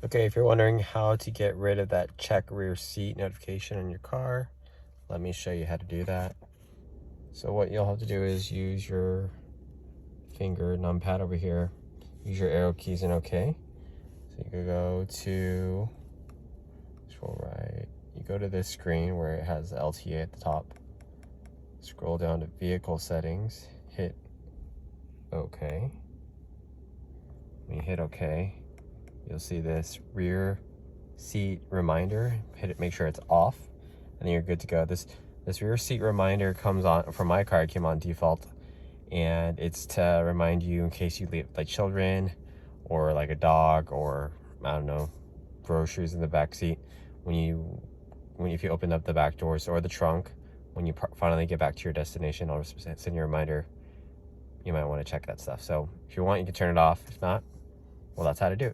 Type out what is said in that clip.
Okay, if you're wondering how to get rid of that check rear seat notification in your car, let me show you how to do that. So what you'll have to do is use your finger numpad over here, use your arrow keys and OK. So you can go to, scroll right, you go to this screen where it has LTA at the top, scroll down to vehicle settings, hit OK. When you hit OK, you'll see this rear seat reminder. Hit it, make sure it's off, and then you're good to go. This rear seat reminder comes on, for my car, it came on default, and it's to remind you in case you leave like children or like a dog or I don't know, groceries in the back seat. If you open up the back doors or the trunk, when you finally get back to your destination, I'll just send you a reminder. You might want to check that stuff. So if you want, you can turn it off. If not, well, that's how to do it.